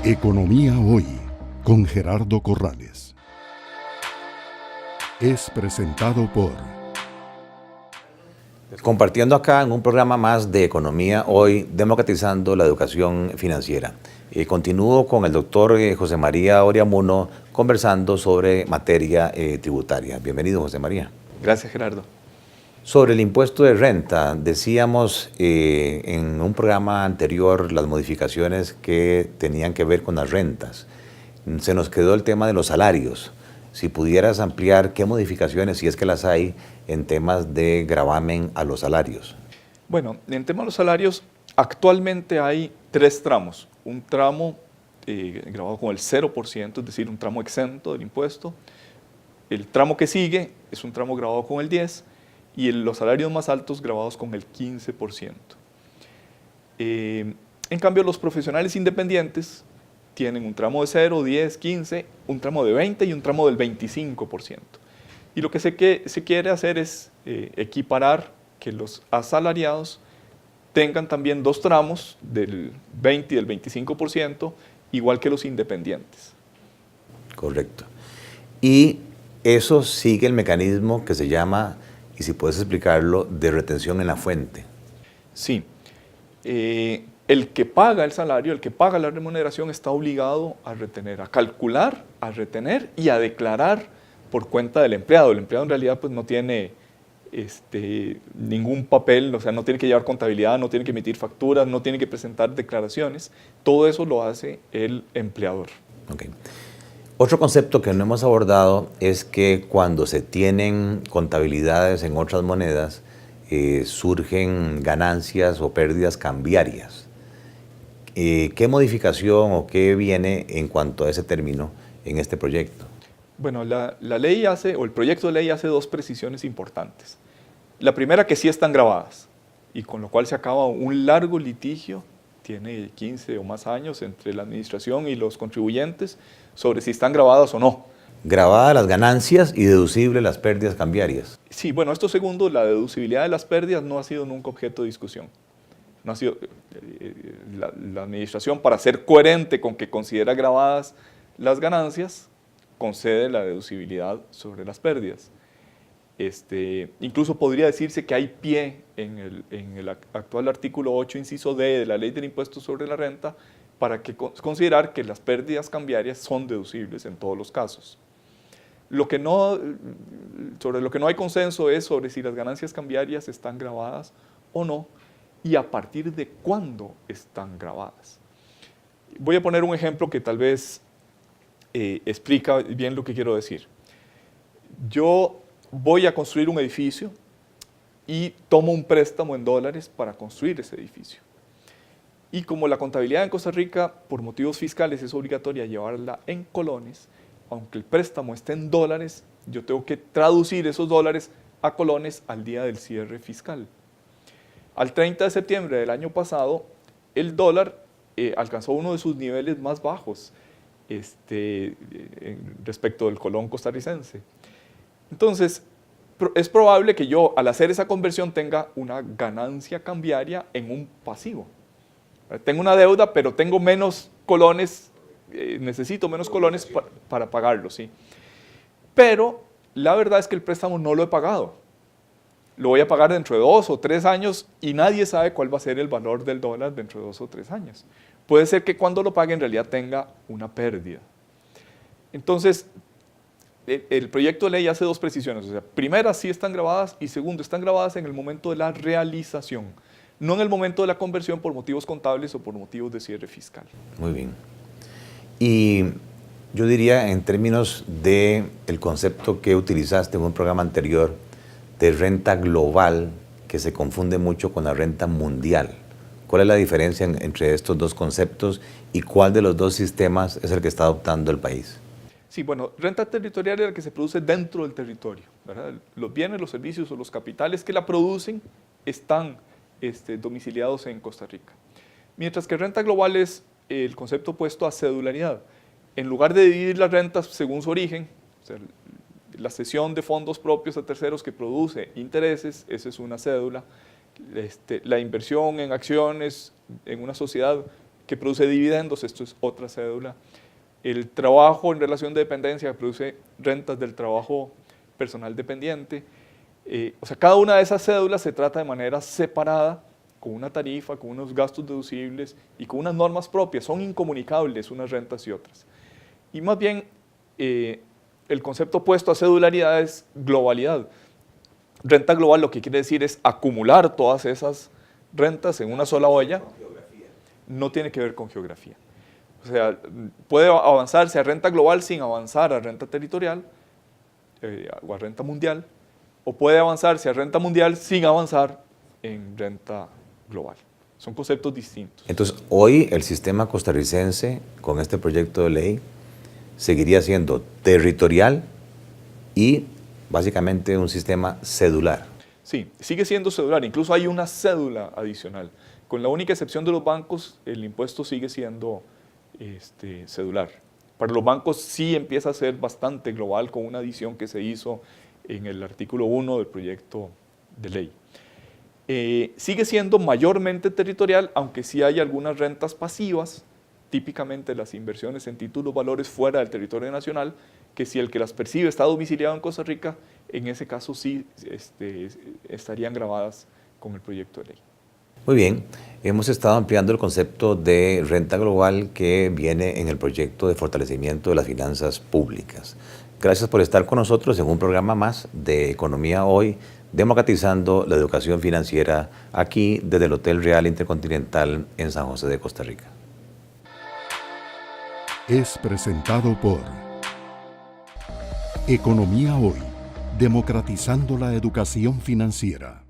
Economía Hoy, con Gerardo Corrales. Es presentado por... Compartiendo acá en un programa más de Economía Hoy, democratizando la educación financiera. Continúo con el doctor José María Oriamuno conversando sobre materia tributaria. Bienvenido, José María. Gracias, Gerardo. Sobre el impuesto de renta, decíamos en un programa anterior las modificaciones que tenían que ver con las rentas. Se nos quedó el tema de los salarios. Si pudieras ampliar qué modificaciones, si es que las hay, en temas de gravamen a los salarios. Bueno, en tema de los salarios, actualmente hay 3 tramos. Un tramo gravado con el 0%, es decir, un tramo exento del impuesto. El tramo que sigue es un tramo gravado con el 10% y los salarios más altos gravados con el 15%. En cambio, los profesionales independientes tienen un tramo de 0, 10, 15, un tramo de 20 y un tramo del 25%. Y lo que se quiere hacer es equiparar que los asalariados tengan también 2 tramos del 20 y del 25%, igual que los independientes. Correcto. Y eso sigue el mecanismo que se llama, y si puedes explicarlo, de retención en la fuente. Sí. El que paga el salario, el que paga la remuneración está obligado a retener, a calcular, a retener y a declarar por cuenta del empleado. El empleado en realidad pues, no tiene ningún papel, o sea, no tiene que llevar contabilidad, no tiene que emitir facturas, no tiene que presentar declaraciones. Todo eso lo hace el empleador. Okay. Otro concepto que no hemos abordado es que cuando se tienen contabilidades en otras monedas, surgen ganancias o pérdidas cambiarias. ¿Qué modificación o qué viene en cuanto a ese término en este proyecto? Bueno, la ley hace, o el proyecto de ley hace 2 precisiones importantes. La primera, que sí están grabadas, y con lo cual se acaba un largo litigio, tiene 15 o más años entre la administración y los contribuyentes, sobre si están grabadas o no. Grabadas las ganancias y deducibles las pérdidas cambiarias. Sí, bueno, esto segundo, la deducibilidad de las pérdidas no ha sido nunca objeto de discusión. No ha sido, la administración, para ser coherente con que considera grabadas las ganancias, concede la deducibilidad sobre las pérdidas. Incluso podría decirse que hay pie en el actual artículo 8, inciso D de la Ley del Impuesto sobre la Renta, para considerar que las pérdidas cambiarias son deducibles en todos los casos. Sobre lo que no hay consenso es sobre si las ganancias cambiarias están gravadas o no, y a partir de cuándo están gravadas. Voy a poner un ejemplo que tal vez explica bien lo que quiero decir. Yo voy a construir un edificio y tomo un préstamo en dólares para construir ese edificio. Y como la contabilidad en Costa Rica, por motivos fiscales, es obligatoria llevarla en colones, aunque el préstamo esté en dólares, yo tengo que traducir esos dólares a colones al día del cierre fiscal. Al 30 de septiembre del año pasado, el dólar alcanzó uno de sus niveles más bajos respecto del colón costarricense. Entonces, es probable que yo, al hacer esa conversión, tenga una ganancia cambiaria en un pasivo. Tengo una deuda, pero tengo menos colones, necesito menos colones para pagarlo, ¿sí? Pero la verdad es que el préstamo no lo he pagado. Lo voy a pagar dentro de 2 o 3 años y nadie sabe cuál va a ser el valor del dólar dentro de 2 o 3 años. Puede ser que cuando lo pague en realidad tenga una pérdida. Entonces, el proyecto de ley hace 2 precisiones. O sea, primera, sí están grabadas, y segundo, están grabadas en el momento de la realización, no en el momento de la conversión por motivos contables o por motivos de cierre fiscal. Muy bien. Y yo diría, en términos del concepto que utilizaste en un programa anterior, de renta global, que se confunde mucho con la renta mundial. ¿Cuál es la diferencia entre estos 2 conceptos y cuál de los 2 sistemas es el que está adoptando el país? Sí, bueno, renta territorial es la que se produce dentro del territorio, ¿verdad? Los bienes, los servicios o los capitales que la producen están domiciliados en Costa Rica. Mientras que renta global es el concepto opuesto a cedularidad. En lugar de dividir las rentas según su origen, o sea, la cesión de fondos propios a terceros que produce intereses, esa es una cédula. La inversión en acciones en una sociedad que produce dividendos, esto es otra cédula. El trabajo en relación de dependencia, que produce rentas del trabajo personal dependiente. O sea, cada una de esas cédulas se trata de manera separada, con una tarifa, con unos gastos deducibles y con unas normas propias. Son incomunicables unas rentas y otras. Y más bien, el concepto opuesto a cedularidad es globalidad. Renta global lo que quiere decir es acumular todas esas rentas en una sola olla. No tiene que ver con geografía. O sea, puede avanzarse a renta global sin avanzar a renta territorial o a renta mundial, o puede avanzarse a renta mundial sin avanzar en renta global. Son conceptos distintos. Entonces, hoy el sistema costarricense, con este proyecto de ley, seguiría siendo territorial y básicamente un sistema cedular. Sí, sigue siendo cedular. Incluso hay una cédula adicional. Con la única excepción de los bancos, el impuesto sigue siendo cedular. Para los bancos sí empieza a ser bastante global con una adición que se hizo en el artículo 1 del proyecto de ley. Sigue siendo mayormente territorial, aunque sí hay algunas rentas pasivas, típicamente las inversiones en títulos valores fuera del territorio nacional, que si el que las percibe está domiciliado en Costa Rica, en ese caso sí estarían gravadas con el proyecto de ley. Muy bien, hemos estado ampliando el concepto de renta global que viene en el proyecto de fortalecimiento de las finanzas públicas. Gracias por estar con nosotros en un programa más de Economía Hoy, democratizando la educación financiera aquí desde el Hotel Real Intercontinental en San José de Costa Rica. Es presentado por Economía Hoy, democratizando la educación financiera.